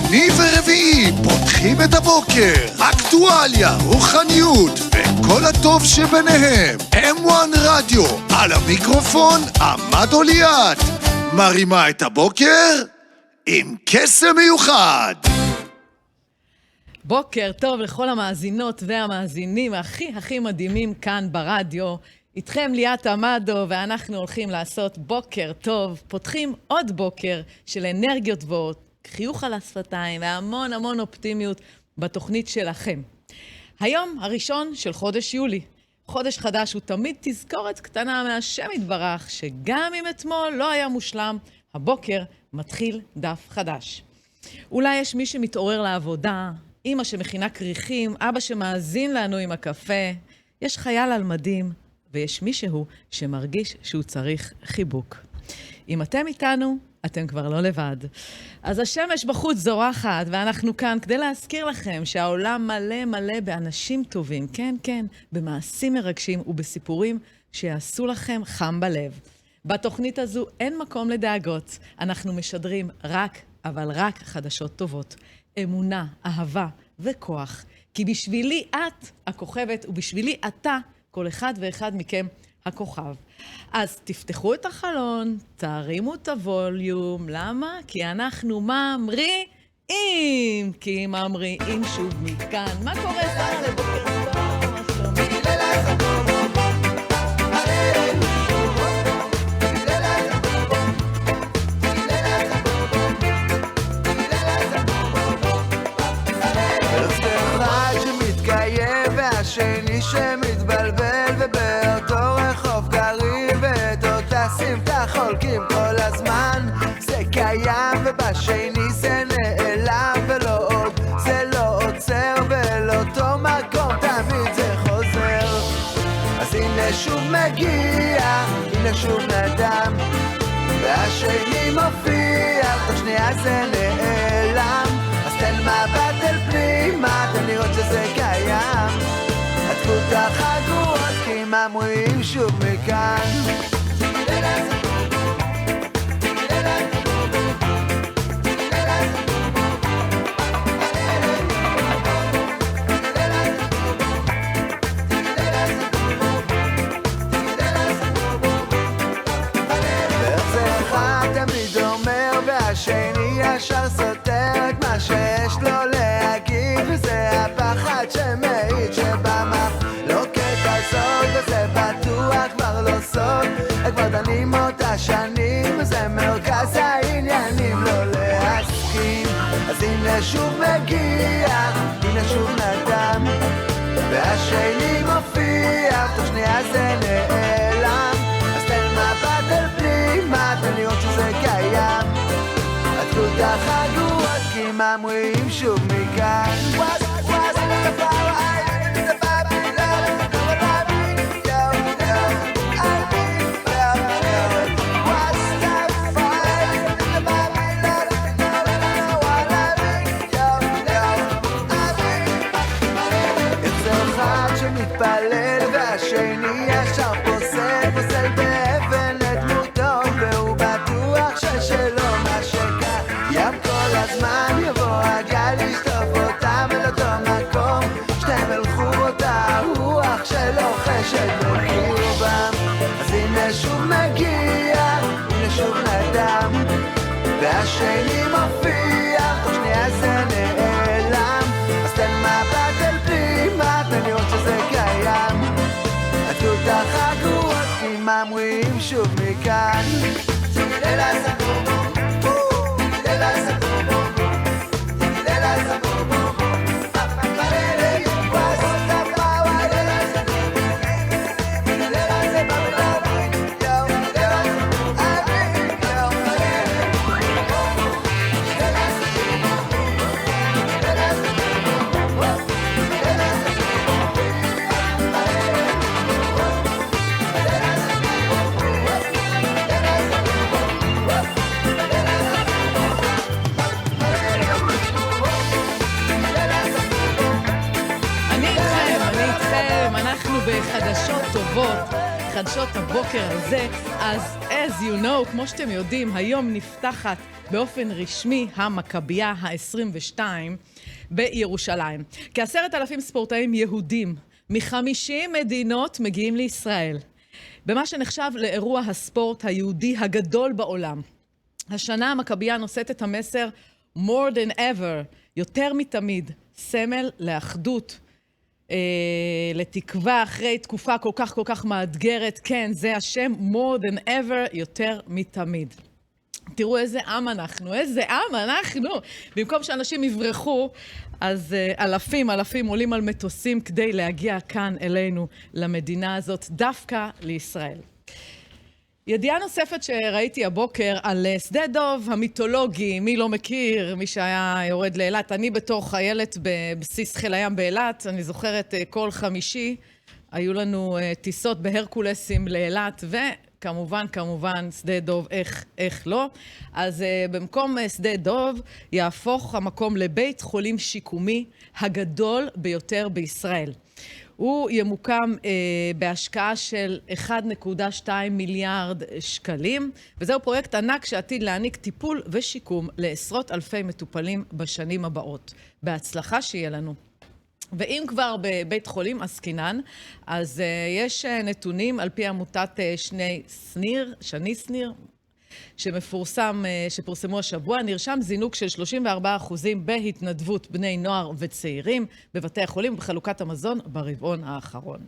שני ורביעי פותחים את הבוקר, אקטואליה, רוחניות וכל הטוב שביניהם. M1 רדיו, על המיקרופון עמד אוליית, מרימה את הבוקר עם קסם מיוחד. בוקר טוב לכל המאזינות והמאזינים הכי מדהימים כאן ברדיו. איתכם ליאת עמדו, ואנחנו הולכים לעשות בוקר טוב. פותחים עוד בוקר של אנרגיות חיוך על השפתיים והמון אופטימיות בתוכנית שלכם. היום הראשון של חודש יולי. חודש חדש הוא תמיד תזכורת קטנה מהשם יתברך, שגם אם אתמול לא היה מושלם, הבוקר מתחיל דף חדש. אולי יש מי שמתעורר לעבודה, אמא שמכינה כריכים, אבא שמאזין לנו עם הקפה, יש חייל על מדים, ויש מישהו שמרגיש שהוא צריך חיבוק. אם אתם איתנו, אתם כבר לא לבד. אז השמש בחוץ זורחת, ואנחנו כאן כדי להזכיר לכם שהעולם מלא באנשים טובים, כן, במעשים מרגשים ובסיפורים שיעשו לכם חם בלב. בתוכנית הזו אין מקום לדאגות, אנחנו משדרים אבל רק חדשות טובות. אמונה, אהבה וכוח. כי בשבילי את הכוכבת, ובשבילי אתה, כל אחד ואחד מכם, הכוכב. אז תפתחו את החלון, תרימו את הווליום. למה? כי אנחנו ממריאים. כי ממריאים שוב מכאן. מה קורה, שרה? לבוקר טוב, מה שלומי? השני שמתבלבל ובאותו רחוב גרים ואת אותה סמטה חולקים כל הזמן. זה קיים ובשני זה נעלם, ולא עוד זה לא עוצר, ולאותו מקום תמיד זה חוזר. אז הנה שוב מגיע, הנה שוב נדם, והשני מופיע, תוך שנייה זה נעלם. אז תן מבט אל פנימה, תן לראות שזה קיים. עטפו את החגורות כי ממריאים שוב מכאן. ואיך אחד תמיד אומר והשני ישר סותר את מה שיש לו להגיד, וזה הפחד שמעיד שבמחלוקת הזאת, וזה בטוח כבר לא סוד, כבר דנים אותה שנים, וזה מרכז העניינים לא להסכים. אז הנה שוב מגיע, הנה שוב נדם, והשני מופיע, תוך שנייה זה נעלם. אז תן מבט אל פנימה, תן לראות שזה קיים. עטפו את החגורות כי ממריאים שוב מכאן. מתפלל והשני ישר פוסל באבן את דמותו, והוא בטוח ששלו מה שקיים כל הזמן. יבוא הגל לשטוף אותם אל אותו מקום, שתיים הלכו אותה רוח שלוחשת בקרבם. אז הנה שוב מגיע, הנה שוב נדם, והשני מופיע, תוך שנייה זה נעלם. אז תן מבט אל פנימה, תן לראות שזה קיים. עטפו את החגורות כי ממריאים שוב מכאן. בחדשות טובות, חדשות הבוקר הזה. אז as you know, כמו שאתם יודעים, היום נפתחת באופן רשמי המכבייה ה-22 בירושלים. כ10,000 ספורטאים יהודים מ50 מדינות מגיעים לישראל, במה שנחשב לאירוע הספורט היהודי הגדול בעולם. השנה המכבייה נושאת את המסר more than ever, יותר מתמיד, סמל לאחדות, לתקווה אחרי תקופה כל כך מאתגרת. כן, זה השם, more than ever, יותר מתמיד. תראו איזה עם אנחנו, במקום שאנשים יברחו, אז אלפים עולים על מטוסים כדי להגיע כאן אלינו, למדינה הזאת, דווקא לישראל. ידיעה נוספת שראיתי הבוקר על שדה דוב המיתולוגי, מי לא מכיר, מי שהיה יורד לאילת. אני בתור חיילת בבסיס חיל הים באילת, אני זוכרת כל חמישי, היו לנו טיסות בהרקולסים לאילת, וכמובן, שדה דוב, איך לא. אז במקום שדה דוב יהפוך המקום לבית חולים שיקומי הגדול ביותר בישראל. הוא ימוקם בהשקעה של 1.2 מיליארד שקלים, וזהו פרויקט ענק שעתיד להעניק טיפול ושיקום לעשרות אלפי מטופלים בשנים הבאות. בהצלחה שיהיה לנו. ואם כבר בבית חולים עסקינן, אז יש נתונים על פי עמותת שני שניר, שפורסמו השבוע, נרשם זינוק של 34% בהתנדבות בני נוער וצעירים בבתי החולים בחלוקת המזון ברבעון האחרון.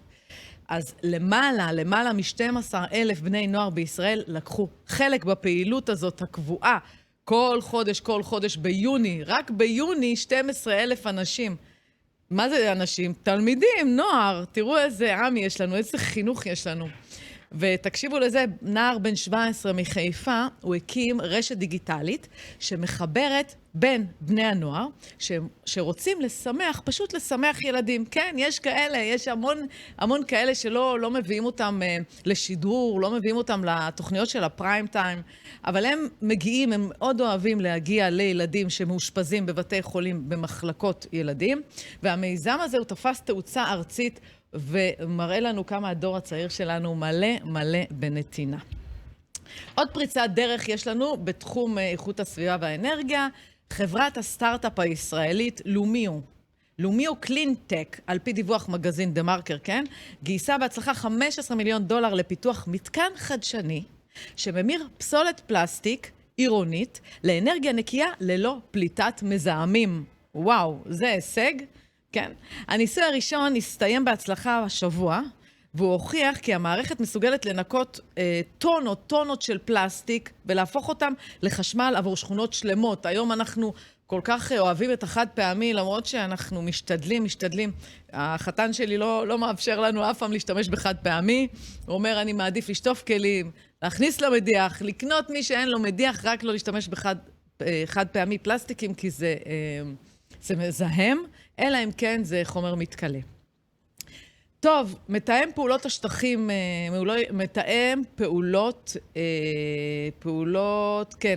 אז למעלה מ-12,000 בני נוער בישראל לקחו חלק בפעילות הזאת הקבועה כל חודש ביוני, רק ביוני 12,000 אנשים. מה זה אנשים? תלמידים, נוער, תראו איזה עם יש לנו, איזה חינוך יש לנו. ותקשיבו לזה, נער בן 17 מחיפה, הוא הקים רשת דיגיטלית שמחברת בין בני הנוער שרוצים לשמח, פשוט לשמח ילדים. כן, יש כאלה, יש המון כאלה שלא מביאים אותם לשידור, לא מביאים אותם לתוכניות של הפריים טיים, אבל הם מגיעים, הם מאוד אוהבים להגיע לילדים שמאושפזים בבתי חולים במחלקות ילדים, והמיזם הזה הוא תפס תאוצה ארצית, ומראה לנו כמה הדור הצעיר שלנו מלא בנתינה. עוד פריצת דרך יש לנו בתחום איכות הסביבה והאנרגיה, חברת הסטארט-אפ הישראלית לומיו קלינטק, על פי דיווח מגזין דה מרקר, כן? גייסה בהצלחה $15 מיליון לפיתוח מתקן חדשני, שממיר פסולת פלסטיק עירונית לאנרגיה נקייה ללא פליטת מזהמים. וואו, זה הישג. כן. הניסוי הראשון הסתיים בהצלחה השבוע, והוא הוכיח כי המערכת מסוגלת לנקות טונות של פלסטיק ולהפוך אותם לחשמל עבור שכונות שלמות. היום אנחנו כל כך אוהבים את החד פעמי, למרות שאנחנו משתדלים. החתן שלי לא מאפשר לנו אף פעם להשתמש בחד פעמי. הוא אומר, אני מעדיף לשטוף כלים, להכניס למדיח, לקנות מי שאין לו מדיח, רק לא להשתמש בחד פעמי פלסטיקים, כי זה מזהם, אלא אם כן זה חומר מתכלה. טוב, מתאם פעולות השטחים,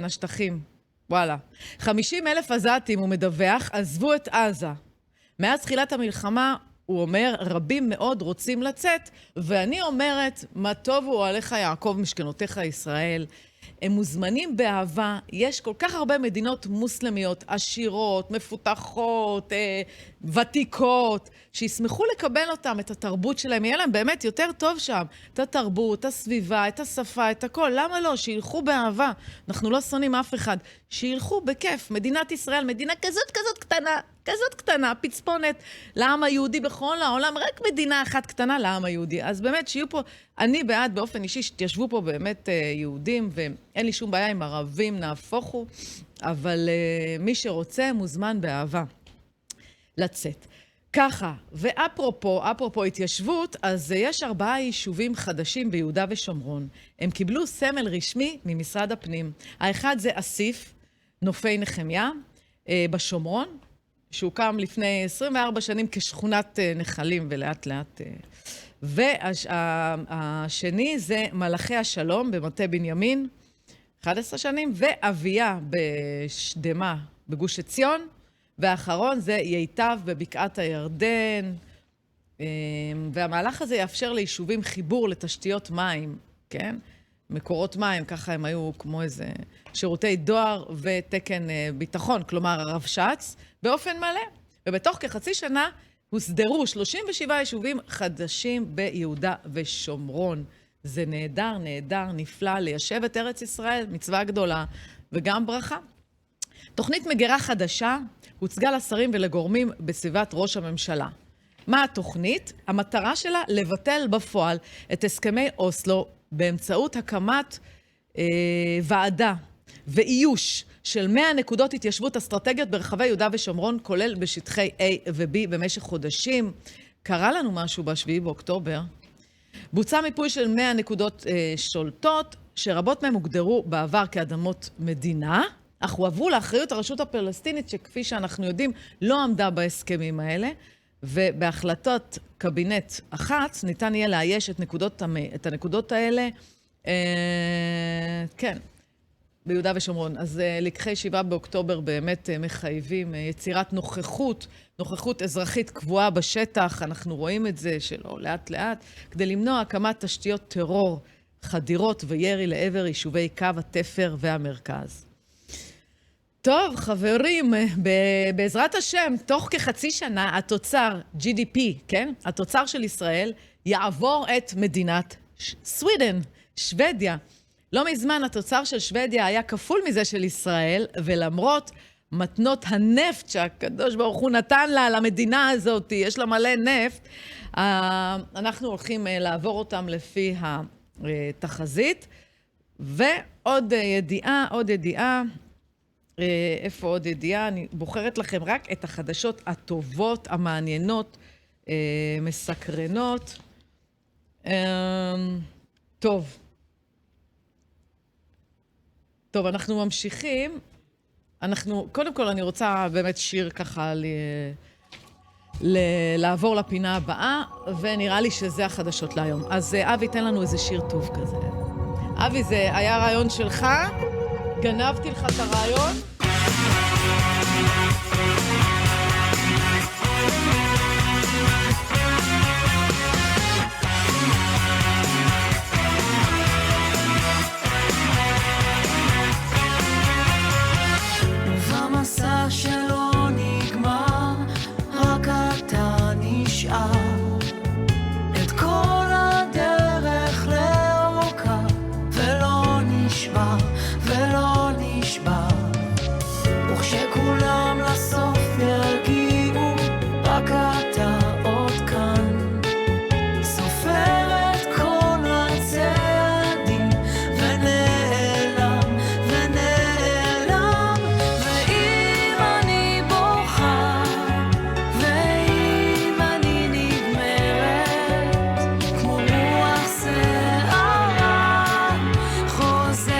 השטחים. וואלה. 50,000 עזתים, הוא מדווח, עזבו את עזה. מאז תחילת המלחמה, הוא אומר, רבים מאוד רוצים לצאת, ואני אומרת, מה טוב הוא עליך יעקב משכנותיך ישראל. הם מוזמנים באהבה, יש כל כך הרבה מדינות מוסלמיות, עשירות, מפותחות, ותיקות, שישמחו לקבל אותם, את התרבות שלהם, יהיה להם באמת יותר טוב שם, את התרבות, את הסביבה, את השפה, את הכל, למה לא? שילכו באהבה, אנחנו לא שונאים אף אחד, שילכו בכיף, מדינת ישראל, מדינה כזאת קטנה, פצפונת לעם היהודי בכל העולם, רק מדינה אחת קטנה לעם היהודי. אז באמת שיהיו פה, אני בעד באופן אישי שתיישבו פה באמת יהודים, ואין לי שום בעיה עם ערבים, נהפוכו, אבל מי שרוצה מוזמן באהבה לצאת. ככה, ואפרופו התיישבות, אז יש 4 יישובים חדשים ביהודה ושומרון. הם קיבלו סמל רשמי ממשרד הפנים. האחד זה אסיף, נופי נחמיה, בשומרון, שהוקם לפני 24 שנים כשכונת נחלים ולאט לאט. והשני זה מלאכי השלום במטה בנימין, 11 שנים, ואביה בשדמה בגוש עציון, והאחרון זה ייטב בבקעת הירדן, והמהלך הזה יאפשר ליישובים חיבור לתשתיות מים, כן? מקורות מים, ככה הם היו כמו איזה שירותי דואר ותקן ביטחון, כלומר הרבש"ץ, באופן מלא. ובתוך כחצי שנה הוסדרו 37 יישובים חדשים ביהודה ושומרון. זה נהדר, נהדר, נפלא, ליישב את ארץ ישראל, מצווה גדולה וגם ברכה. תוכנית מגירה חדשה הוצגה לשרים ולגורמים בסביבת ראש הממשלה. מה התוכנית? המטרה שלה לבטל בפועל את הסכמי אוסלו באמצעות הקמת ועדה ואיוש של 100 נקודות התיישבות אסטרטגיות ברחבי יהודה ושומרון, כולל בשטחי A ו-B במשך חודשים. קרה לנו משהו ב7 באוקטובר. בוצע מיפוי של 100 נקודות שולטות, שרבות מהם הוגדרו בעבר כאדמות מדינה, אך הועברו לאחריות הרשות הפלסטינית, שכפי שאנחנו יודעים, לא עמדה בהסכמים האלה, ובהחלטות קבינט אחת ניתן יהיה לאייש את הנקודות האלה, כן, ביהודה ושומרון. אז לקחי 7 באוקטובר באמת מחייבים יצירת נוכחות אזרחית קבועה בשטח, אנחנו רואים את זה שלא לאט לאט, כדי למנוע הקמת תשתיות טרור, חדירות וירי לעבר יישובי קו התפר והמרכז. טוב, חברים, בעזרת השם, תוך כחצי שנה, התוצר GDP, כן? התוצר של ישראל יעבור את מדינת סווידן, שוודיה. לא מזמן התוצר של שוודיה היה כפול מזה של ישראל, ולמרות מתנות הנפט שהקדוש ברוך הוא נתן לה, למדינה הזאת, יש לה מלא נפט, אנחנו הולכים לעבור אותם לפי התחזית. ועוד ידיעה, איפה עוד ידיעה? אני בוחרת לכם רק את החדשות הטובות, המעניינות, מסקרנות. טוב, אנחנו ממשיכים. קודם כל אני רוצה באמת שיר ככה לעבור לפינה הבאה, ונראה לי שזה החדשות להיום. אז אבי, תן לנו איזה שיר טוב כזה. אבי, זה היה רעיון שלך? גנבתי לך את הרעיון? ובמסע שלא נגמר, רק אתה נשאר. את כל הדרך לאורכה, ולא נשבר, ולא נשבר. וכשכולם לסוף יגיעו, רק אתה עוד כאן. סופר את כל הצעדים, ונעלם, ונעלם. ואם אני בוכה, ואם אני נגמרת, כמו רוח שערה, חוזרת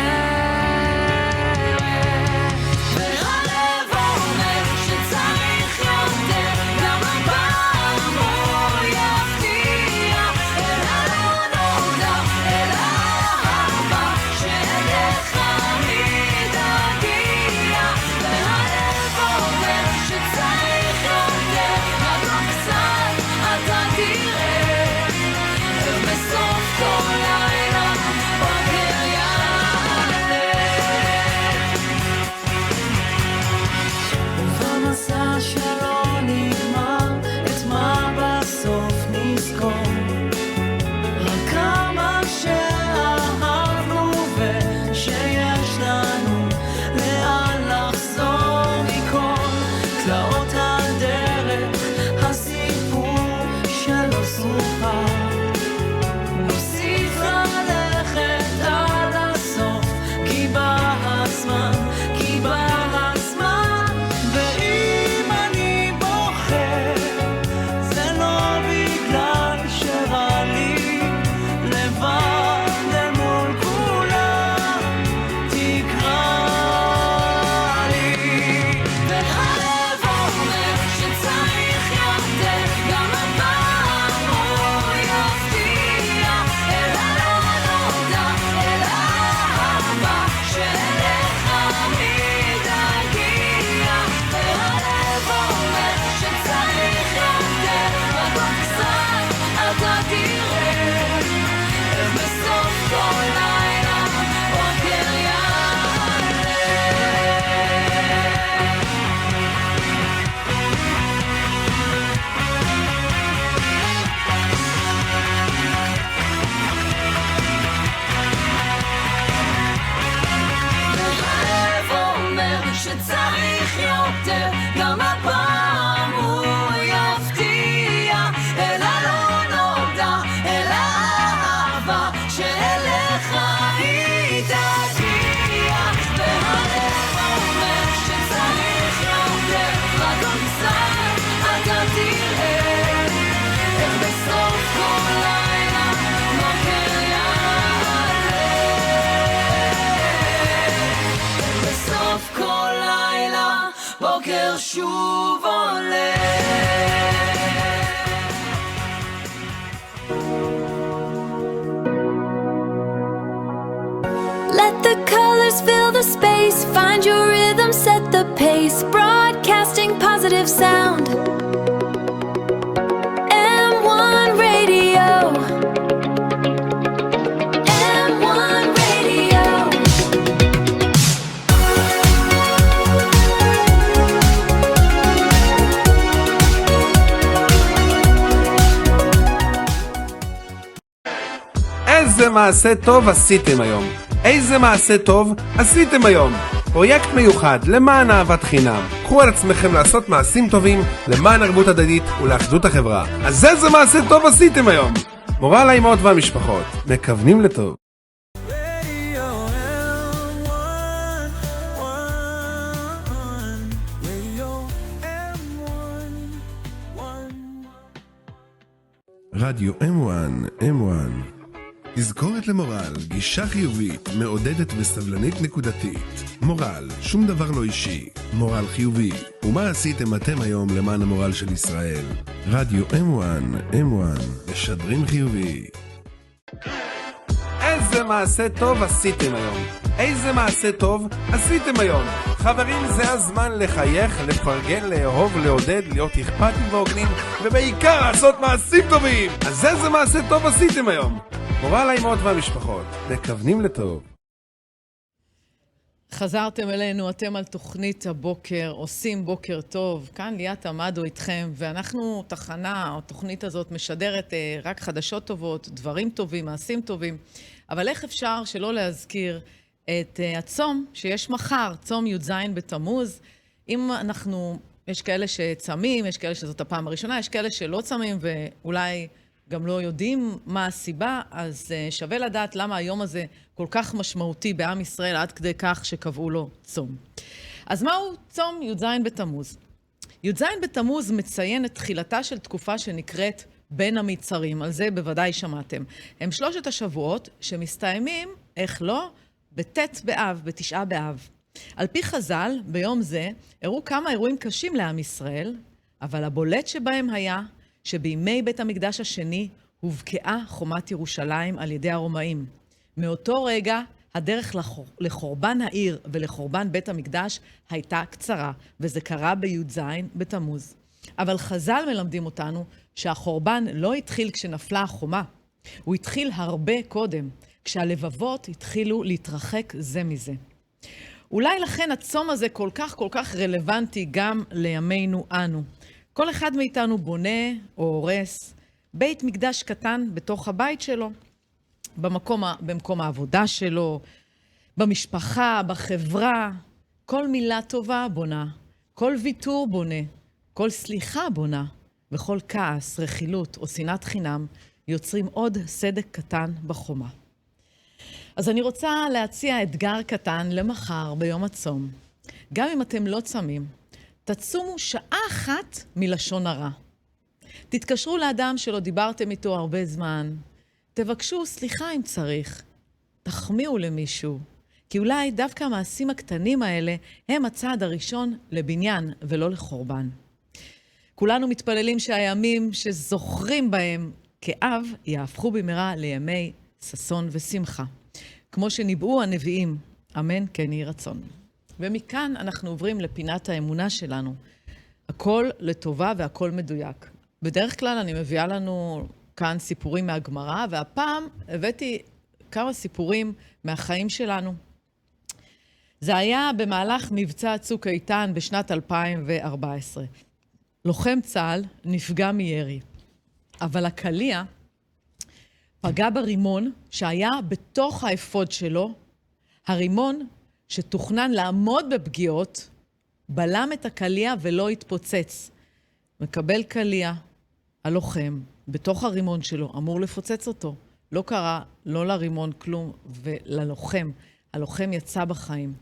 הבוקר שוב עולה. Let the colors fill the space, find your rhythm, set the pace, broadcasting positive sound. M1 Radio. M1 Radio. איזה מעשה טוב עשיתם היום. איזה מעשה טוב עשיתם היום. פרויקט מיוחד למען אהבת חינם. קחו על עצמכם לעשות מעשים טובים למען ערבות הדדית ולאחדות החברה. אז איזה מעשה טוב עשיתם היום. מורל האימהות והמשפחות, מכוונים לטוב. רדיו M1, M1. תזכורת למורל, גישה חיובית, מעודדת וסבלנית נקודתית. מורל, שום דבר לא אישי. מורל חיובי. ומה עשיתם אתם היום למען המורל של ישראל? רדיו M1, M1. משדרים חיובי. איזה מעשה טוב עשיתם היום. איזה מעשה טוב עשיתם היום. חברים, זה הזמן לחייך, לפרגן, לאהוב, לעודד, להיות אכפתים והוגנים, ובעיקר לעשות מעשים טובים. אז איזה מעשה טוב עשיתם היום. מורל האימהות והמשפחות, מכוונים לטוב. חזרתם אלינו, אתם על תוכנית הבוקר, עושים בוקר טוב. כאן ליאת עמדו איתכם, ואנחנו תחנה, התוכנית הזאת משדרת רק חדשות טובות, דברים טובים, מעשים טובים. אבל איך אפשר שלא להזכיר את הצום שיש מחר, צום י"ז בתמוז. אם יש כאלה שצמים, יש כאלה שזאת הפעם הראשונה, יש כאלה שלא צמים ואולי גם לא יודעים מה הסיבה, אז שווה לדעת למה היום הזה כל כך משמעותי בעם ישראל, עד כדי כך שקבעו לו צום. אז מהו צום י"ז בתמוז? י"ז בתמוז מציין את תחילתה של תקופה שנקראת בין המצרים, על זה בוודאי שמעתם. הם 3 השבועות שמסתיימים, איך לא, בט' באב, בתשעה באב. על פי חז"ל, ביום זה, הראו כמה אירועים קשים לעם ישראל, אבל הבולט שבהם היה שבימי בית המקדש השני הובקעה חומת ירושלים על ידי הרומאים. מאותו רגע, הדרך לחורבן העיר ולחורבן בית המקדש הייתה קצרה, וזה קרה בי"ז בתמוז. אבל חז"ל מלמדים אותנו שהחורבן לא התחיל כשנפלה החומה, הוא התחיל הרבה קודם, כשהלבבות התחילו להתרחק זה מזה. אולי לכן הצום הזה כל כך רלוונטי גם לימינו אנו. כל אחד מאיתנו בונה או הורס בית מקדש קטן בתוך הבית שלו, במקום העבודה שלו, במשפחה, בחברה. כל מילה טובה בונה, כל ויתור בונה, כל סליחה בונה, וכל כעס, רכילות או שנאת חינם יוצרים עוד סדק קטן בחומה. אז אני רוצה להציע אתגר קטן למחר ביום הצום. גם אם אתם לא צמים, תצומו שעה אחת מלשון הרע. תתקשרו לאדם שלא דיברתם איתו הרבה זמן. תבקשו סליחה אם צריך. תחמיאו למישהו. כי אולי דווקא המעשים הקטנים האלה הם הצעד הראשון לבניין ולא לחורבן. כולנו מתפללים שהימים שזוכרים בהם כאב יהפכו במהרה לימי ששון ושמחה. כמו שניבאו הנביאים, אמן כן יהי רצון. ומכאן אנחנו עוברים לפינת האמונה שלנו. הכל לטובה והכל מדויק. בדרך כלל אני מביאה לנו כאן סיפורים מהגמרא, והפעם הבאתי כמה סיפורים מהחיים שלנו. זה היה במהלך מבצע צוק איתן בשנת 2014. לוחם צה"ל נפגע מירי, אבל הקליע פגע ברימון שהיה בתוך האפוד שלו. הרימון שתוכנן לעמוד בפגיעות, בלם את הקליע ולא התפוצץ. מקבל קליע, הלוחם, בתוך הרימון שלו, אמור לפוצץ אותו. לא קרה, לא לרימון כלום, וללוחם. הלוחם יצא בחיים.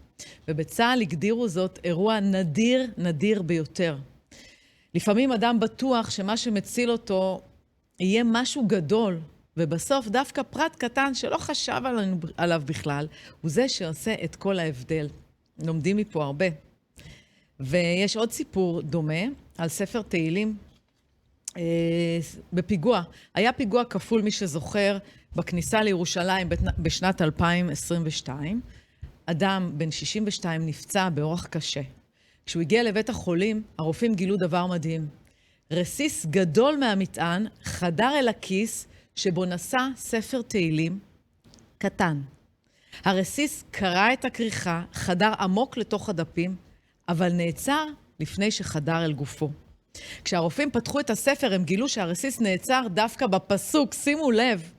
ובצה"ל הגדירו זאת אירוע נדיר ביותר. לפעמים אדם בטוח שמה שמציל אותו יהיה משהו גדול, ובסוף דווקא פרט קטן שלא חשב עליו בכלל, הוא זה שעושה את כל ההבדל. לומדים מפה הרבה. ויש עוד סיפור דומה על ספר תהילים בפיגוע. היה פיגוע כפול, מי שזוכר, בכניסה לירושלים בשנת 2022. אדם בן 62 נפצע באורח קשה. כשהוא הגיע לבית החולים, הרופאים גילו דבר מדהים. רסיס גדול מהמטען חדר אל הכיס שבו נשא ספר תהילים קטן. הרסיס קרע את הכריכה, חדר עמוק לתוך הדפים, אבל נעצר לפני שחדר אל גופו. כשהרופאים פתחו את הספר, הם גילו שהרסיס נעצר דווקא בפסוק, שימו לב,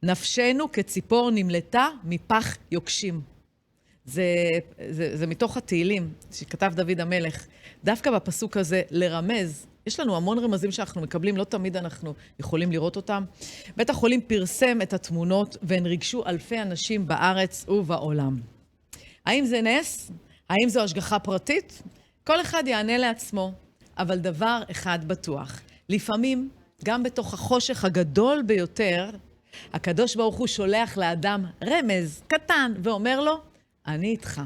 נפשנו כציפור נמלטה מפח יוקשים. זה מתוך התהילים שכתב דוד המלך. דווקא בפסוק הזה לרמז, יש לנו המון רמזים שאנחנו מקבלים, לא תמיד אנחנו יכולים לראות אותם. בית החולים פרסם את התמונות והן ריגשו אלפי אנשים בארץ ובעולם. האם זה נס? האם זו השגחה פרטית? כל אחד יענה לעצמו, אבל דבר אחד בטוח. לפעמים, גם בתוך החושך הגדול ביותר, הקדוש ברוך הוא שולח לאדם רמז קטן ואומר לו, אני איתך.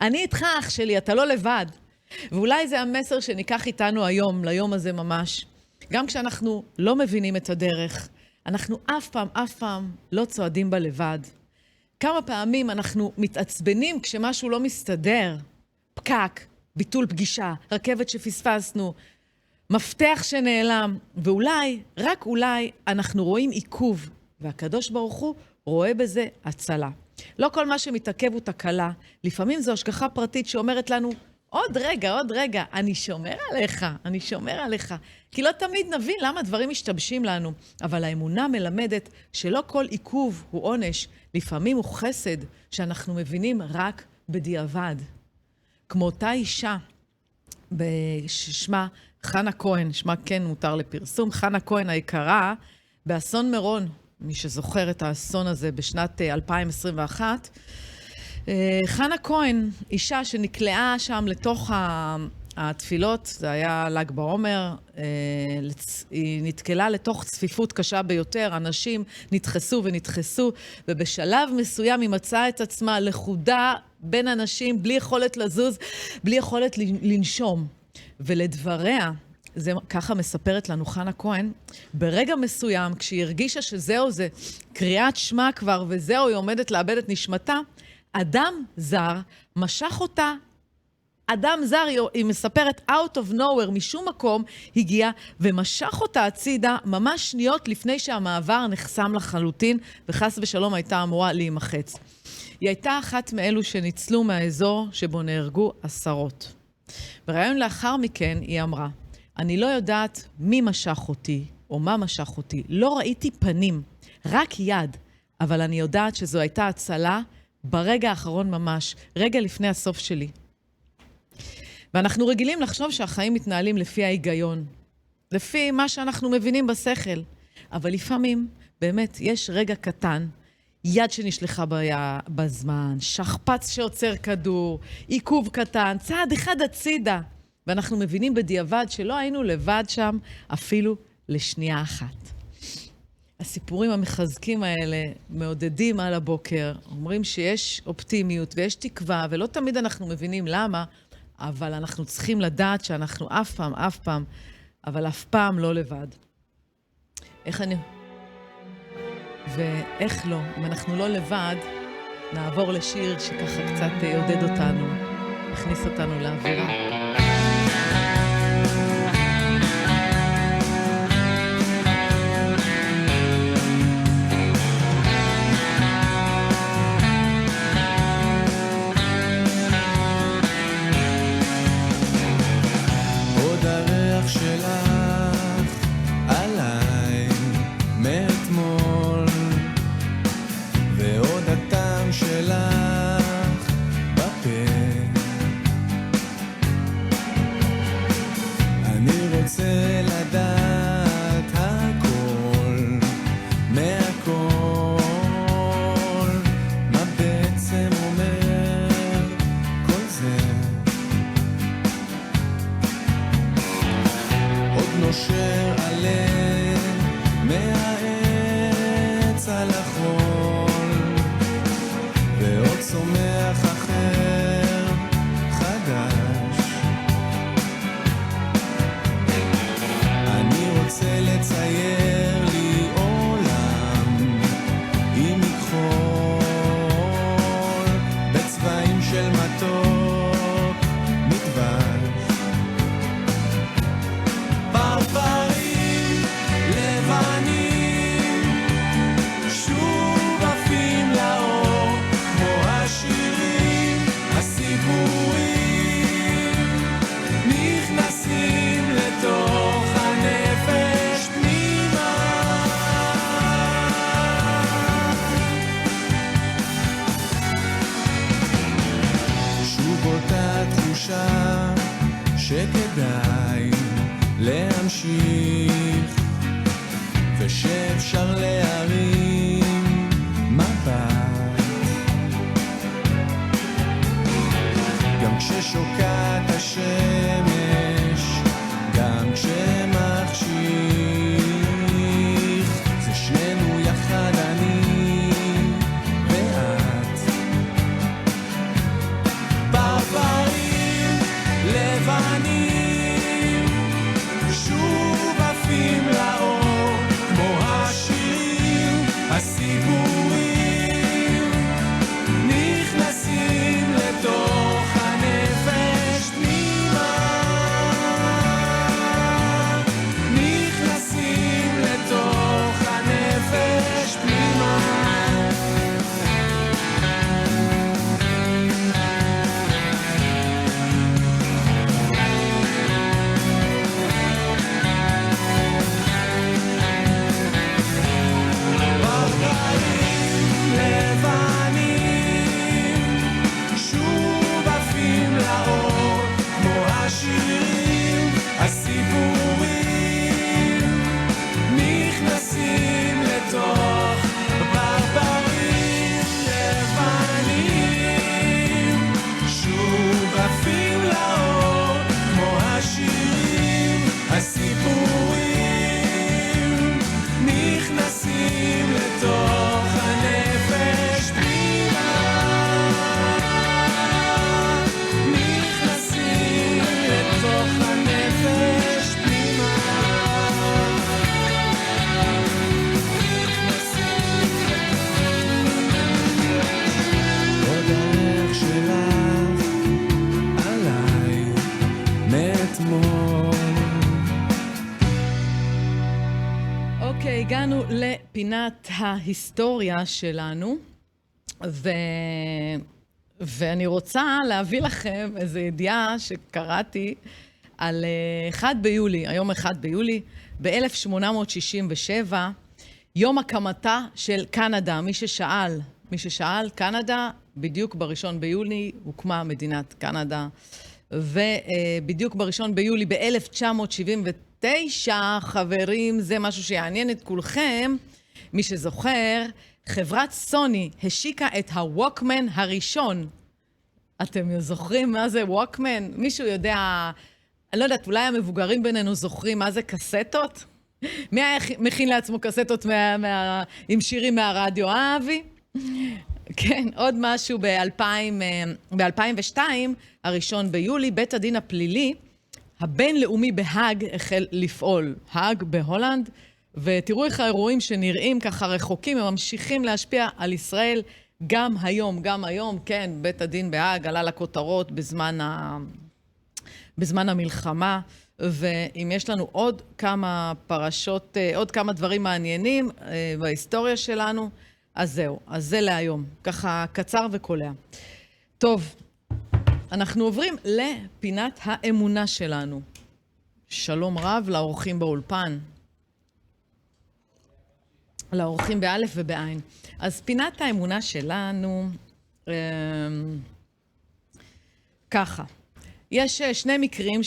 אני איתך, אח שלי, אתה לא לבד. ואולי זה המסר שניקח איתנו היום, ליום הזה ממש. גם כשאנחנו לא מבינים את הדרך, אנחנו אף פעם לא צועדים בה לבד. כמה פעמים אנחנו מתעצבנים כשמשהו לא מסתדר. פקק, ביטול פגישה, רכבת שפספסנו, מפתח שנעלם, ואולי, רק אולי, אנחנו רואים עיכוב, והקדוש ברוך הוא רואה בזה הצלה. לא כל מה שמתעכב הוא תקלה. לפעמים זו השגחה פרטית שאומרת לנו, עוד רגע, אני שומר עליך. כי לא תמיד נבין למה דברים משתבשים לנו. אבל האמונה מלמדת שלא כל עיכוב הוא עונש. לפעמים הוא חסד שאנחנו מבינים רק בדיעבד. כמו אותה אישה ששמה חנה כהן, שמה כן מותר לפרסום, חנה כהן היקרה, באסון מירון, מי שזוכר את האסון הזה בשנת 2021, חנה כהן, אישה שנקלעה שם לתוך התפילות, זה היה ל"ג בעומר, היא נתקלה לתוך צפיפות קשה ביותר, אנשים נדחסו, ובשלב מסוים היא מצאה את עצמה לחודה בין אנשים, בלי יכולת לזוז, בלי יכולת לנשום. ולדבריה, ככה מספרת לנו חנה כהן, ברגע מסוים, כשהיא הרגישה שזהו זה, קריאת שמה כבר, וזהו, היא עומדת לאבד את נשמתה, אדם זר משך אותה, אדם זר, היא מספרת out of nowhere, משום מקום, הגיע ומשך אותה הצידה, ממש שניות לפני שהמעבר נחסם לחלוטין, וחס ושלום הייתה אמורה להימחץ. היא הייתה אחת מאלו שניצלו מהאזור שבו נהרגו עשרות. בראיון לאחר מכן היא אמרה, אני לא יודעת מי משך אותי או מה משך אותי, לא ראיתי פנים, רק יד, אבל אני יודעת שזו הייתה הצלה ברגע האחרון ממש, רגע לפני הסוף שלי. ואנחנו רגילים לחשוב שהחיים מתנהלים לפי ההיגיון, לפי מה שאנחנו מבינים בשכל, אבל לפעמים באמת יש רגע קטן, יד שנשלחה בזמן, שכפ"ץ שעוצר כדור, עיכוב קטן, צעד אחד הצידה, ואנחנו מבינים בדיעבד שלא היינו לבד שם אפילו לשנייה אחת. הסיפורים המחזקים האלה מעודדים על הבוקר, אומרים שיש אופטימיות ויש תקווה, ולא תמיד אנחנו מבינים למה, אבל אנחנו צריכים לדעת שאנחנו אף פעם, אבל אף פעם לא לבד. ואיך לא, אם אנחנו לא לבד, נעבור לשיר שככה קצת יעודד אותנו, הכניס אותנו לאווירה. עוד הריח שלך עליי מאתמול, ועוד הטעם שלך בפה, של מתוק מדבש. פרפרים לבנים שוב עפים לאור, כמו השירים הסיפורים נכנסים לתוך הנפש פנימה. שוב אותה תחושה שכדאי להמשיך ושאפשר להרים מבט גם כששוקעת השמש, גם כשמחשיך, זה שנינו יחד אני ואת. פרפרים לבנים שוב עפים לאור, כמו השירים הסיפורים נכנסים לתוך הנפש פנימה, נכנסים לתוך הנפש פנימה. פרפרים לבנים שוב עפים לאור, כמו השירים הסיפורים נכנסים לתוך. פרפרים לבנים שוב עפים לאור, כמו השירים הסיפורים נכנסים לתוך הנפש פנימה, נכנסים לתוך הנפש פנימה, נכנסים. עוד הערך שלך עליי מאתמול. אוקיי, הגענו לפינת ההיסטוריה שלנו, ואני רוצה להביא לכם איזו ידיעה שקראתי על 1 ביולי, היום 1 ביולי, ב-1867, יום הקמתה של קנדה. מי ששאל, קנדה, בדיוק ב1 ביולי הוקמה מדינת קנדה, ובדיוק ב1 ביולי ב-1979, חברים, זה משהו שיעניין את כולכם, מי שזוכר, חברת סוני השיקה את הווקמן הראשון. אתם זוכרים מה זה ווקמן? מישהו יודע, אני לא יודעת, אולי המבוגרים בינינו זוכרים מה זה קסטות? מי היה מכין לעצמו קסטות עם שירים מהרדיו, אבי? כן, עוד משהו ב-2002, 1 ביולי, בית הדין הפלילי הבינלאומי בהאג החל לפעול. האג בהולנד, ותראו איך האירועים שנראים ככה רחוקים, הם ממשיכים להשפיע על ישראל גם היום, כן, בית הדין בהאג עלה לכותרות בזמן המלחמה, ואם יש לנו עוד כמה פרשות, עוד כמה דברים מעניינים בהיסטוריה שלנו, אז זהו, אז זה להיום, ככה קצר וקולע. טוב, אנחנו עוברים לפינת האמונה שלנו. שלום רב לאורחים באולפן. לאורחים באלף ובעין. אז פינת האמונה שלנו, ככה. יש שני מקרים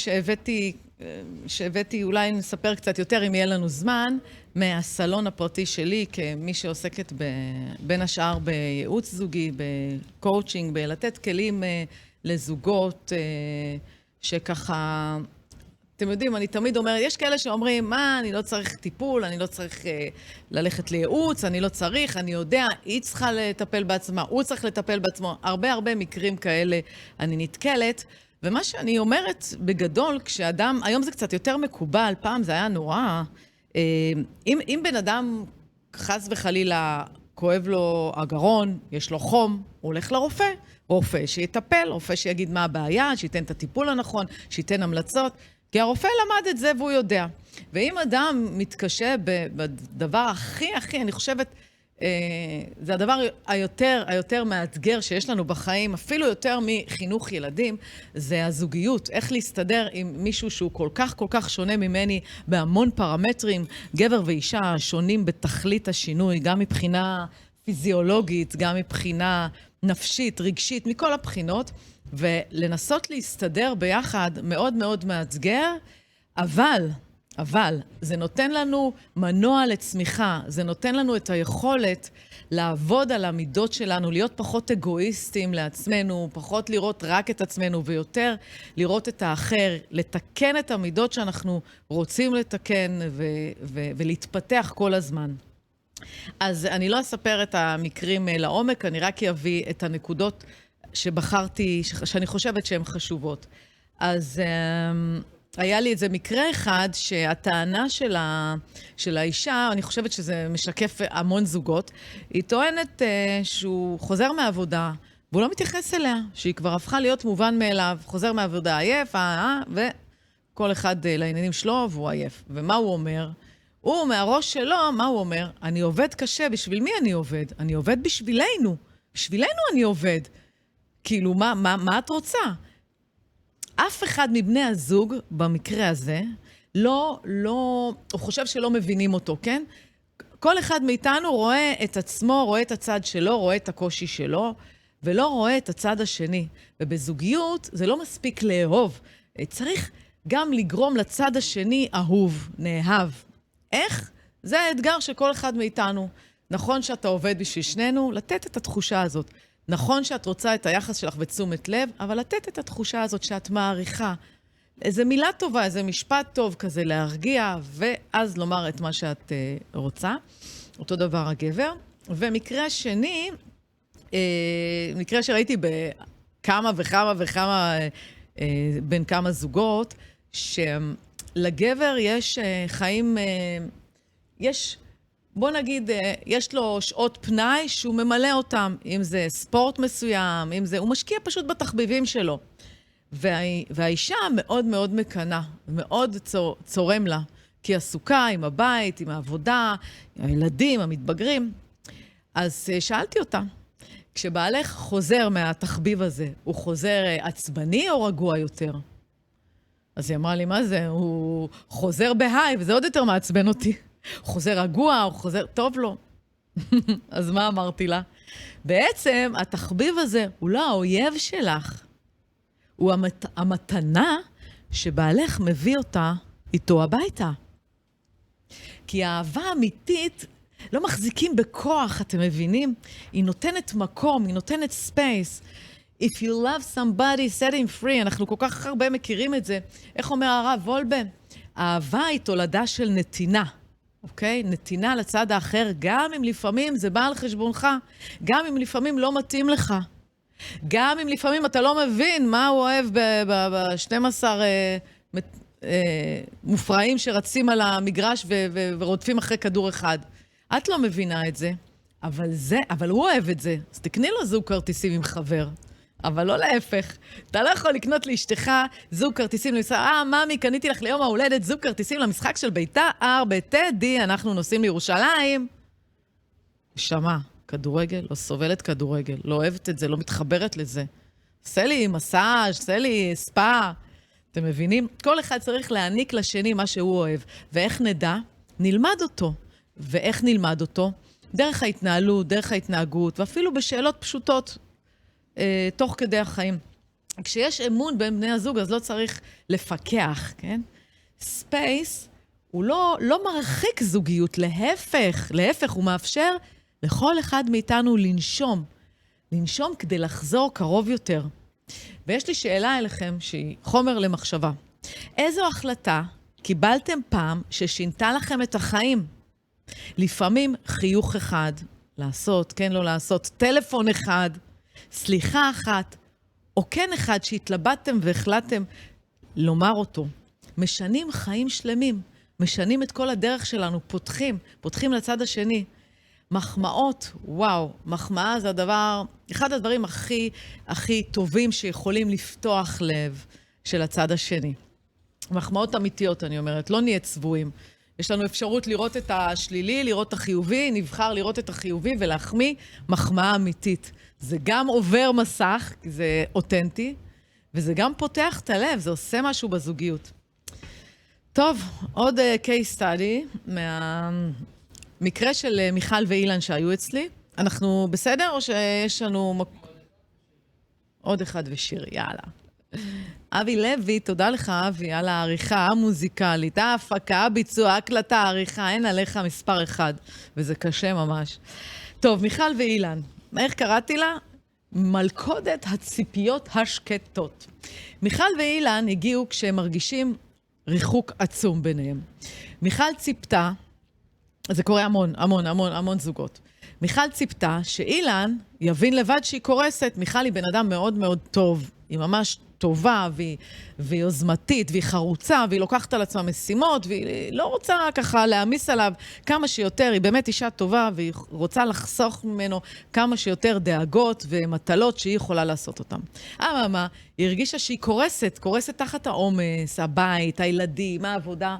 שהבאתי, אולי נספר קצת יותר אם יהיה לנו זמן, מהסלון הפרטי שלי, כמי שעוסקת בין השאר בייעוץ זוגי, בקואוצ'ינג, בלתת כלים לזוגות שככה, אתם יודעים, אני תמיד אומרת, יש כאלה שאומרים, מה, אני לא צריך טיפול, אני לא צריך ללכת לייעוץ, אני לא צריך, אני יודע, היא צריכה לטפל בעצמה, הוא צריך לטפל בעצמו, הרבה מקרים כאלה אני נתקלת, ומה שאני אומרת בגדול, כשאדם, היום זה קצת יותר מקובל, פעם זה היה נורא, אם בן אדם חס וחלילה כואב לו הגרון, יש לו חום, הוא הולך לרופא. רופא שיטפל, רופא שיגיד מה הבעיה, שייתן את הטיפול הנכון, שייתן המלצות. כי הרופא למד את זה והוא יודע. ואם אדם מתקשה בדבר הכי, אני חושבת, זה הדבר היותר מאתגר שיש לנו בחיים, אפילו יותר מחינוך ילדים, זה הזוגיות. איך להסתדר עם מישהו שהוא כל כך שונה ממני בהמון פרמטרים, גבר ואישה שונים בתכלית השינוי, גם מבחינה פיזיולוגית, גם מבחינה נפשית, רגשית, מכל הבחינות, ולנסות להסתדר ביחד מאוד מאוד מאתגר, אבל זה נותן לנו מנוע לצמיחה, זה נותן לנו את היכולת לעבוד על המידות שלנו, להיות פחות אגואיסטים לעצמנו, פחות לראות רק את עצמנו ויותר לראות את האחר, לתקן את המידות שאנחנו רוצים לתקן ולהתפתח כל הזמן. אז אני לא אספר את המקרים לעומק, אני רק אביא את הנקודות שבחרתי, שאני חושבת שהן חשובות. אז היה לי איזה מקרה אחד שהטענה של האישה, אני חושבת שזה משקף המון זוגות, היא טוענת שהוא חוזר מהעבודה, והוא לא מתייחס אליה, שהיא כבר הפכה להיות מובן מאליו, חוזר מהעבודה עייף, וכל אחד לעניינים שלו והוא עייף. ומה הוא אומר? הוא מהראש שלו, מה הוא אומר? אני עובד קשה, בשביל מי אני עובד? אני עובד בשבילנו, בשבילנו אני עובד. כאילו, מה את רוצה? אף אחד מבני הזוג, במקרה הזה, הוא חושב שלא מבינים אותו, כן? כל אחד מאיתנו רואה את עצמו, רואה את הצד שלו, רואה את הקושי שלו, ולא רואה את הצד השני. ובזוגיות זה לא מספיק לאהוב. צריך גם לגרום לצד השני אהוב, נאהב. איך? זה האתגר של כל אחד מאיתנו. נכון שאתה עובד בשביל שנינו, לתת את התחושה הזאת. נכון שאת רוצה את היחס שלך ותשומת לב, אבל לתת את התחושה הזאת שאת מעריכה. איזו מילה טובה, איזה משפט טוב כזה להרגיע, ואז לומר את מה שאת רוצה. אותו דבר הגבר. ומקרה שני, מקרה שראיתי בכמה וכמה, בין כמה זוגות, שלגבר יש חיים, בוא נגיד, יש לו שעות פנאי שהוא ממלא אותם, אם זה ספורט מסוים, הוא משקיע פשוט בתחביבים שלו. והאישה מאוד מאוד מקנה, מאוד צורם לה, כי עסוקה עם הבית, עם העבודה, עם הילדים, המתבגרים. אז שאלתי אותה, כשבעלך חוזר מהתחביב הזה, הוא חוזר עצבני או רגוע יותר? אז היא אמרה לי, מה זה? הוא חוזר בהיי, וזה עוד יותר מעצבן אותי. הוא חוזר רגוע, הוא חוזר טוב לו. אז מה אמרתי לה? בעצם התחביב הזה הוא לא האויב שלך. הוא המתנה שבעלך מביא אותה איתו הביתה. כי האהבה אמיתית לא מחזיקים בכוח, אתם מבינים? היא נותנת מקום, היא נותנת ספייס. If you love somebody, set him free. אנחנו כל כך הרבה מכירים את זה. איך אומר הרב וולבה? האהבה היא תולדה של נתינה. אוקיי? נתינה לצד האחר, גם אם לפעמים זה בא על חשבונך, גם אם לפעמים לא מתאים לך, גם אם לפעמים אתה לא מבין מה הוא אוהב ב-12 מופרעים שרצים על המגרש ורודפים אחרי כדור אחד. את לא מבינה את זה, אבל הוא אוהב את זה. אז תקני לו זוג כרטיסים עם חבר. אבל לא להפך. אתה לא יכול לקנות לאשתך זוג כרטיסים למשחק, ממי, קניתי לך ליום ההולדת זוג כרטיסים למשחק של בית"ר בטדי, אנחנו נוסעים לירושלים. שמע, כדורגל, לא סובלת כדורגל, לא אוהבת את זה, לא מתחברת לזה. עשה לי מסאז', עשה לי ספא. אתם מבינים? כל אחד צריך להעניק לשני מה שהוא אוהב. ואיך נדע? נלמד אותו. ואיך נלמד אותו? דרך ההתנהלות, דרך ההתנהגות, ואפילו בשאלות פשוטות. תוך כדי החיים. כשיש אמון בין בני הזוג, אז לא צריך לפקח, כן? ספייס הוא לא מרחיק זוגיות, להפך, הוא מאפשר לכל אחד מאיתנו לנשום כדי לחזור קרוב יותר. ויש לי שאלה אליכם שהיא חומר למחשבה. איזו החלטה קיבלתם פעם ששינתה לכם את החיים? לפעמים חיוך אחד, לעשות, כן, לא לעשות, טלפון אחד, סליחה אחת, או כן אחד שהתלבטתם והחלטתם לומר אותו. משנים חיים שלמים, משנים את כל הדרך שלנו, פותחים לצד השני. מחמאות, וואו, מחמאה זה אחד הדברים הכי טובים שיכולים לפתוח לב של הצד השני. מחמאות אמיתיות, אני אומרת, לא נהיה צבועים. יש לנו אפשרות לראות את השלילי, לראות את החיובי, נבחר לראות את החיובי ולהחמיא מחמאה אמיתית. זה גם עובר מסך, כי זה אותנטי, וזה גם פותח את הלב, זה עושה משהו בזוגיות. טוב, עוד case study מהמקרה של מיכל ואילן שהיו אצלי. אנחנו בסדר או שיש לנו עוד אחד ושיר, יאללה. אבי לוי, תודה לך אבי, על העריכה המוזיקלית, ההפקה, הביצוע, הקלטה, העריכה, אין עליך מספר אחד, וזה קשה ממש. טוב, מיכל ואילן, איך קראתי לה? מלכודת הציפיות השקטות. מיכל ואילן הגיעו כשהם מרגישים ריחוק עצום ביניהם. מיכל ציפתה, זה קורה המון זוגות. מיכל ציפתה שאילן יבין לבד שהיא קורסת. מיכל היא בן אדם מאוד מאוד טוב, היא ממש טובה והיא יוזמתית והיא חרוצה והיא לוקחת על עצמה משימות והיא לא רוצה ככה להעמיס עליו כמה שיותר, היא באמת אישה טובה והיא רוצה לחסוך ממנו כמה שיותר דאגות ומטלות שהיא יכולה לעשות אותם. מה, היא הרגישה שהיא קורסת תחת העומס, הבית, הילדים, העבודה.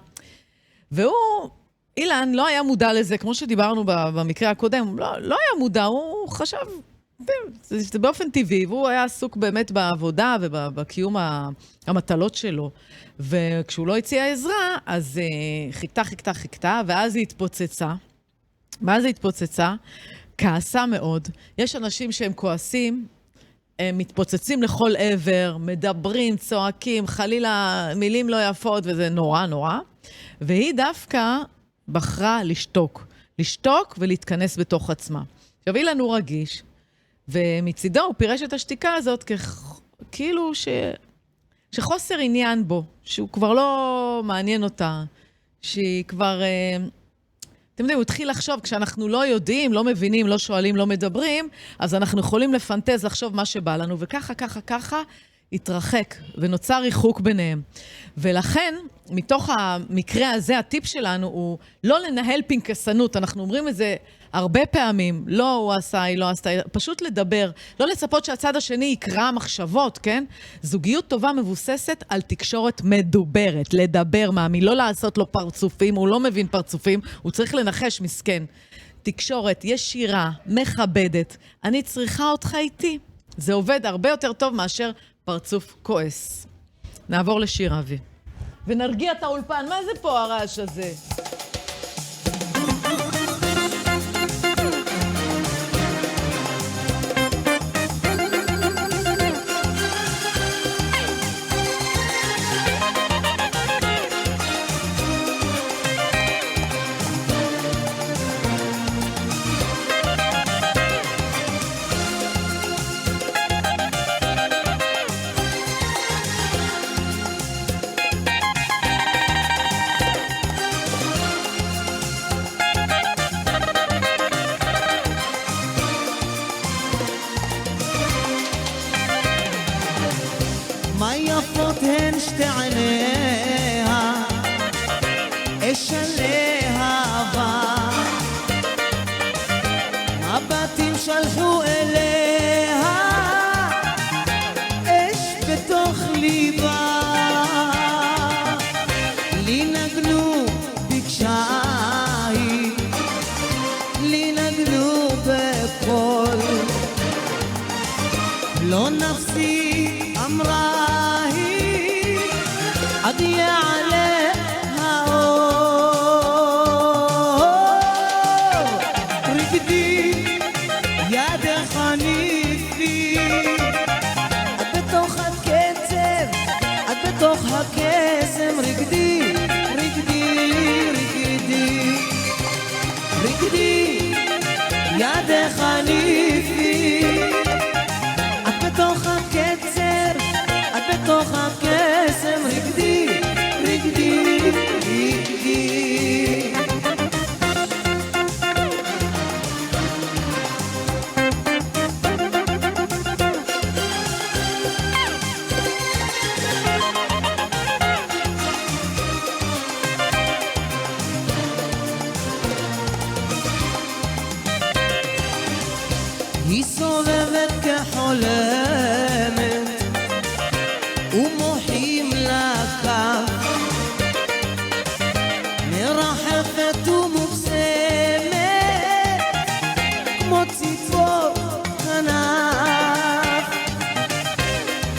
והוא, אילן, לא היה מודע לזה, כמו שדיברנו במקרה הקודם, לא היה מודע, הוא חשב, זה באופן טבעי, והוא היה עסוק באמת בעבודה ובקיום המטלות שלו. וכשהוא לא הציע עזרה, אז חיכתה, ואז היא התפוצצה. כעסה מאוד. יש אנשים שהם כועסים, הם מתפוצצים לכל עבר, מדברים, צועקים, חלילה מילים לא יפות, וזה נורא. והיא דווקא בחרה לשתוק ולהתכנס בתוך עצמה. עכשיו, אילן הוא רגיש, ומצידו הוא פירש את השתיקה הזאת כאילו שחוסר עניין בו, שהוא כבר לא מעניין אותה, שהיא כבר, אתם יודעים, הוא התחיל לחשוב, כשאנחנו לא יודעים, לא מבינים, לא שואלים, לא מדברים, אז אנחנו יכולים לפנטז, לחשוב מה שבא לנו, וככה, התרחק, ונוצר ריחוק ביניהם. ולכן, מתוך המקרה הזה, הטיפ שלנו הוא לא לנהל פנקסנות. אנחנו אומרים את זה הרבה פעמים, לא הוא עשה, היא לא עשתה, פשוט לדבר, לא לצפות שהצד השני יקרא מחשבות, כן? זוגיות טובה מבוססת על תקשורת מדוברת, לדבר מאמי, לא לעשות לו פרצופים, הוא לא מבין פרצופים, הוא צריך לנחש מסכן. תקשורת ישירה, מכבדת, אני צריכה אותך איתי. זה עובד הרבה יותר טוב מאשר פרצוף כועס. נעבור לשיר אבי. ונרגיע את האולפן. מה זה פה הרעש הזה? מה יפות הן שתי עיניה, אש עליה אהבה, מבטים שלחו אליה, אש בתוך ליבה, לי נגנו ביקשה היא, לי נגנו בקול, לא נפסי אמרה עד יעלה האור, רקדי ידך ניפי, את בתוך הקצב, את בתוך הקסם, רקדי ידך ניפי, את בתוך הקצב, את בתוך הקסם, רקדי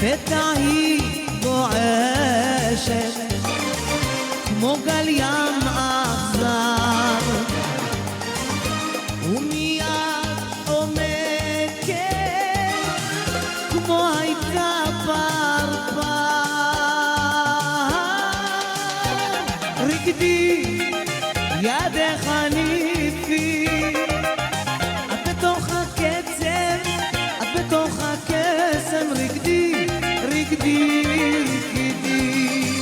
לפתע היא גועשת כמו גל ים אכזר ומיד עומקת כמו הייתה פרפר רקדי ידך ניפי את בתוך הקצב את בתוך הקסם רקדי רקדי רקדי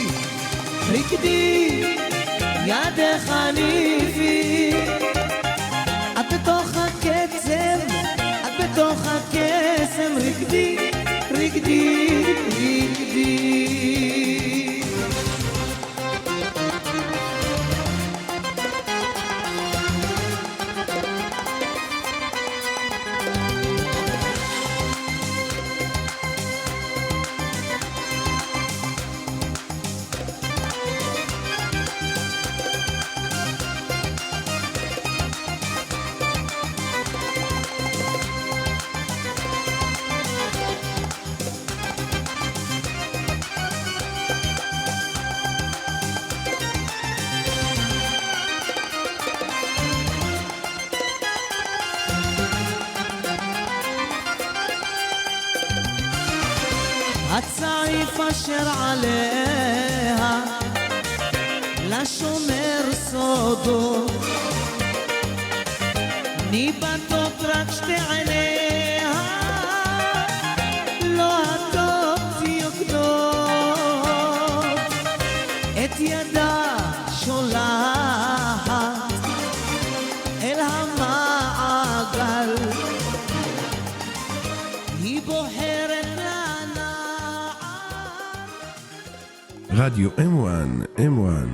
רקדי ידך ניפי את בתוך הקצב את בתוך הקסם רקדי רקדי רקדי הצעיף אשר עליה לשומר סודו ניבטות רק שתי עיניה לא הטוב יוקדות את ידה שולחת אל המעגל היא בוחרת רדיו M1, M1.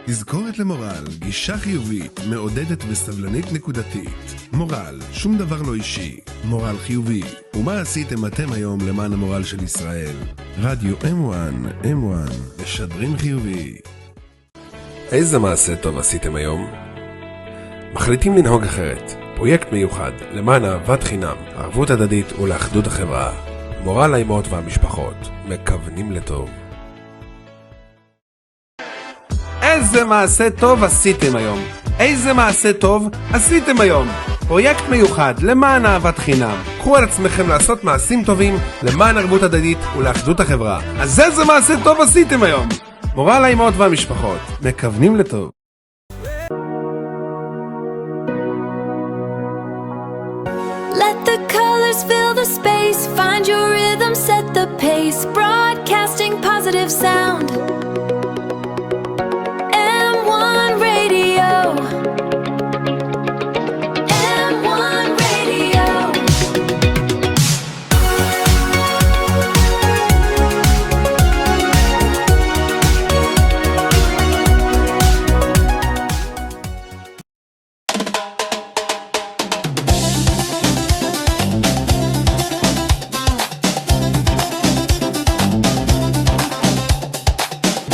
תזכורת למורל, גישה חיובית, מעודדת וסבלנית נקודתית. מורל, שום דבר לא אישי. מורל חיובי. ומה עשיתם אתם היום למען המורל של ישראל? רדיו M1, M1. משדרים חיובי. איזה מעשה טוב עשיתם היום? מחליטים לנהוג אחרת. פרויקט מיוחד למען אהבת חינם, ערבות הדדית ולאחדות החברה. מורל האימהות והמשפחות. מכוונים לטוב. איזה מעשה טוב עשיתם היום? איזה מעשה טוב עשיתם היום? פרויקט מיוחד למען אהבת חינם. קחו על עצמכם לעשות מעשים טובים למען ערבות הדדית ולאחדות החברה. אז איזה מעשה טוב עשיתם היום? מורל האימהות והמשפחות. מכוונים לטוב. Let the colors fill the space, find your rhythm, set the pace, broadcasting positive sound. M1 Radio. M1 Radio.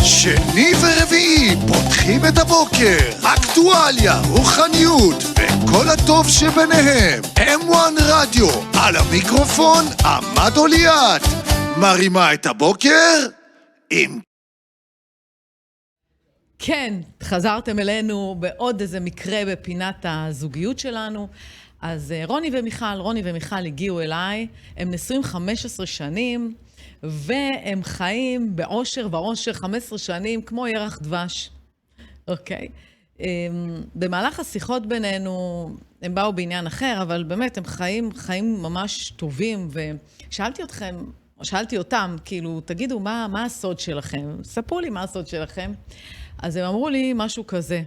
שני ורביעי פותחים את הבוקר, אקטואליה, רוחניות וכל הטוב שביניהם. M1 רדיו, על המיקרופון עמד אוליית, מרימה את הבוקר עם... כן, חזרתם אלינו בעוד איזה מקרה בפינת הזוגיות שלנו. אז רוני ומיכל הגיעו אליי, הם נשואים 15 שנים, והם חיים באושר ואושר 15 שנים, כמו ירח דבש. אוקיי? במהלך השיחות בינינו, הם באו בעניין אחר, אבל באמת הם חיים ממש טובים, שאלתי אותם, כאילו, תגידו, מה הסוד שלכם? ספרו לי מה הסוד שלכם. אז הם אמרו לי משהו כזה.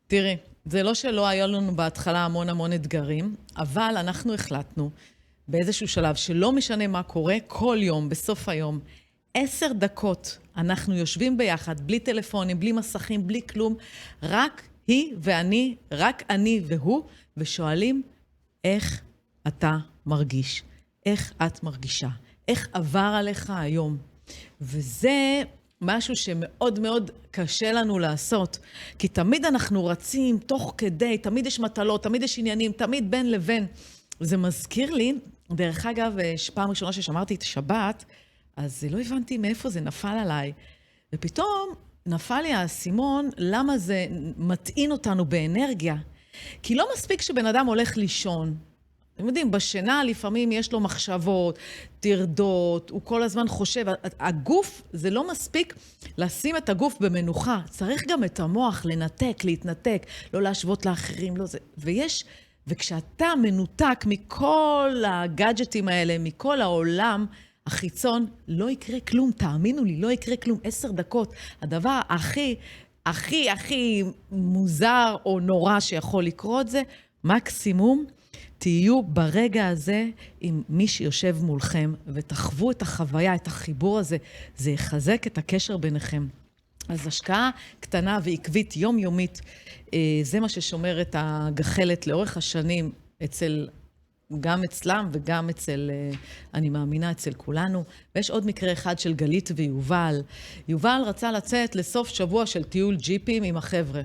תראי, זה לא שלא היה לנו בהתחלה המון אתגרים, אבל אנחנו החלטנו באיזשהו שלב שלא משנה מה קורה, כל יום, בסוף היום, 10 דקות אנחנו יושבים ביחד, בלי טלפונים, בלי מסכים, בלי כלום, רק היא ואני, רק אני והוא, ושואלים איך אתה מרגיש, איך את מרגישה, איך עבר עליך היום. וזה משהו שמאוד מאוד קשה לנו לעשות, כי תמיד אנחנו רצים תוך כדי, תמיד יש מטלות, תמיד יש עניינים, תמיד בין לבין. זה מזכיר לי, דרך אגב, פעם ראשונה ששמרתי את השבת, אז לא הבנתי מאיפה זה נפל עליי. ופתאום נפל לי האסימון, למה זה מטעין אותנו באנרגיה. כי לא מספיק שבן אדם הולך לישון. אתם יודעים, בשינה לפעמים יש לו מחשבות, תרדות, הוא כל הזמן חושב. הגוף, זה לא מספיק לשים את הגוף במנוחה. צריך גם את המוח לנתק, להתנתק, לא להשוות לאחרים, לא זה. וכשאתה מנותק מכל הגאדג'טים האלה, מכל העולם החיצון, לא יקרה כלום, תאמינו לי, לא יקרה כלום. 10 דקות, הדבר הכי מוזר או נורא שיכול לקרות זה, מקסימום, תהיו ברגע הזה עם מי שיושב מולכם, ותחוו את החוויה, את החיבור הזה, זה יחזק את הקשר ביניכם. אז השקעה קטנה ועקבית יומיומית, זה מה ששומר את הגחלת לאורך השנים, גם אצלם וגם אני מאמינה, אצל כולנו. ויש עוד מקרה אחד של גלית ויובל. יובל רצה לצאת לסוף שבוע של טיול ג'יפים עם החבר'ה.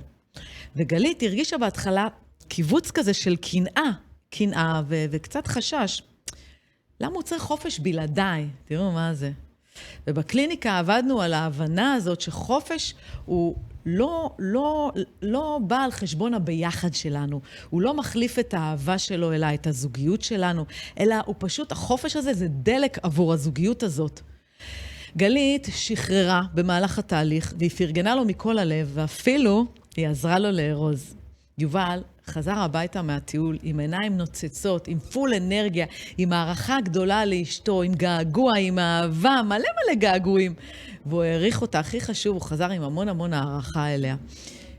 וגלית הרגישה בהתחלה קיבוץ כזה של קנאה וקצת חשש. למה הוא צריך חופש בלעדיי? תראו מה זה. ובקליניקה עבדנו על ההבנה הזאת שחופש הוא לא בא על חשבון הביחד שלנו. הוא לא מחליף את האהבה שלו אלא את הזוגיות שלנו, אלא הוא פשוט, החופש הזה זה דלק עבור הזוגיות הזאת. גלית שחררה במהלך התהליך, והיא פרגנה לו מכל הלב, ואפילו היא עזרה לו לארוז. יובל חזר הביתה מהטיול עם עיניים נוצצות, עם פול אנרגיה, עם הערכה גדולה לאשתו, עם געגוע, עם אהבה, מלא געגועים. והוא העריך אותה, הכי חשוב, הוא חזר עם המון הערכה אליה.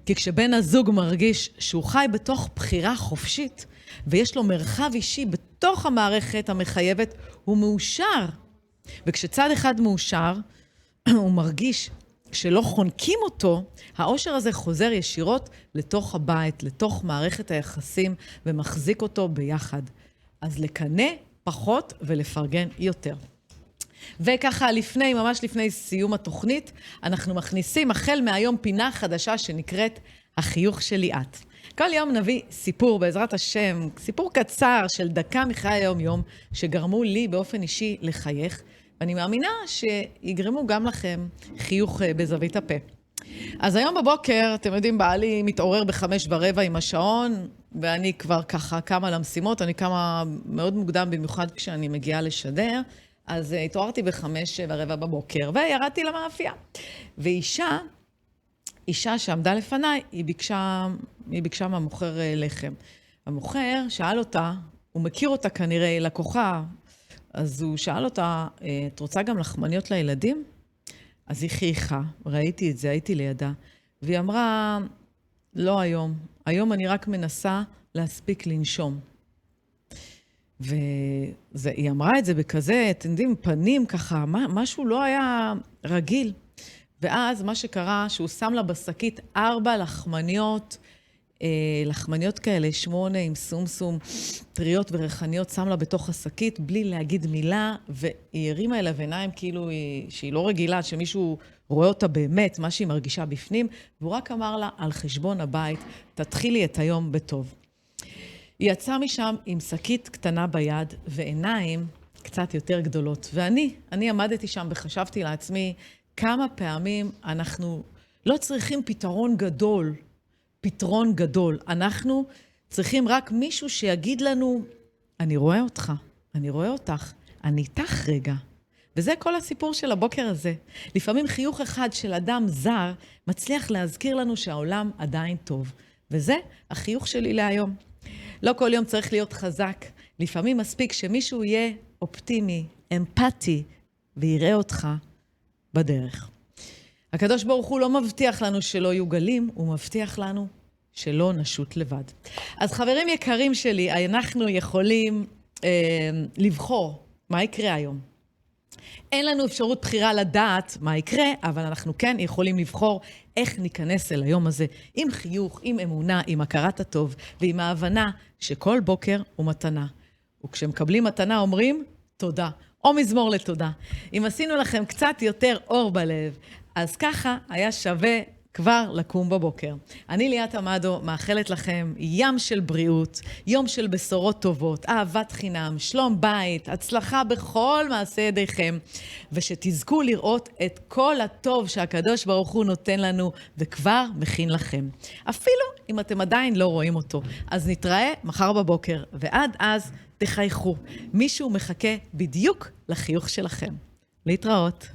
כי כשבן הזוג מרגיש שהוא חי בתוך בחירה חופשית, ויש לו מרחב אישי בתוך המערכת המחייבת, הוא מאושר. וכשצד אחד מאושר, הוא מרגיש שלא חונקים אותו, האושר הזה חוזר ישירות לתוך הבית, לתוך מערכת היחסים, ומחזיק אותו ביחד. אז לקנה פחות ולפרגן יותר. וככה ממש לפני סיום התוכנית, אנחנו מכניסים החל מהיום פינה חדשה שנקראת החיוך שלי את. כל יום נביא סיפור בעזרת השם, סיפור קצר של דקה מחיי היום-יום, שגרמו לי באופן אישי לחייך, ואני מאמינה שיגרמו גם לכם חיוך בזווית הפה. אז היום בבוקר, אתם יודעים, בעלי מתעורר ב5:15 עם השעון, ואני כבר ככה קמה למשימות, אני קמה מאוד מוקדם, במיוחד כשאני מגיעה לשדר, אז התעוררתי ב5:15 בבוקר, וירדתי למאפייה. אישה שעמדה לפניי, היא ביקשה מהמוכר לחם. המוכר שאל אותה, הוא מכיר אותה כנראה, לקוחה, אז הוא שאל אותה, את רוצה גם לחמניות לילדים? אז היא חייכה, ראיתי את זה, הייתי לידה. והיא אמרה, לא היום. היום אני רק מנסה להספיק לנשום. והיא אמרה את זה בכזה, אתם יודעים, פנים ככה, משהו לא היה רגיל. ואז מה שקרה, שהוא שם לה בשקית 4 לחמניות כאלה, 8 עם סומסום, טריות וריחניות, שם לה בתוך השקית, בלי להגיד מילה, והיא הרימה אליו עיניים כאילו שהיא לא רגילה, שמישהו רואה אותה באמת, מה שהיא מרגישה בפנים, והוא רק אמר לה, על חשבון הבית, תתחילי את היום בטוב. היא יצאה משם עם שקית קטנה ביד, ועיניים קצת יותר גדולות. ואני עמדתי שם וחשבתי לעצמי, כמה פעמים אנחנו לא צריכים פתרון גדול. אנחנו צריכים רק מישהו שיגיד לנו, אני רואה אותך, אני רואה אותך, אני איתך רגע. וזה כל הסיפור של הבוקר הזה. לפעמים חיוך אחד של אדם זר מצליח להזכיר לנו שהעולם עדיין טוב. וזה החיוך שלי להיום. לא כל יום צריך להיות חזק. לפעמים מספיק שמישהו יהיה אופטימי, אמפתי, ויראה אותך בדרך. הקדוש ברוך הוא לא מבטיח לנו שלא יהיו גלים, הוא מבטיח לנו שלא נשוט לבד. אז חברים יקרים שלי, אנחנו יכולים לבחור מה יקרה היום. אין לנו אפשרות בחירה לדעת מה יקרה, אבל אנחנו כן יכולים לבחור איך ניכנס אל היום הזה, עם חיוך, עם אמונה, עם הכרת הטוב, ועם ההבנה שכל בוקר הוא מתנה. וכשמקבלים מתנה אומרים תודה, או מזמור לתודה. אם עשינו לכם קצת יותר אור בלב, אז ככה היה שווה כבר לקום בבוקר. אני ליאת עמדו, מאחלת לכם ים של בריאות, יום של בשורות טובות, אהבת חינם, שלום בית, הצלחה בכל מעשה ידיכם, ושתזכו לראות את כל הטוב שהקדוש ברוך הוא נותן לנו, וכבר מכין לכם. אפילו אם אתם עדיין לא רואים אותו. אז נתראה מחר בבוקר, ועד אז תחייכו. מישהו מחכה בדיוק לחיוך שלכם. להתראות.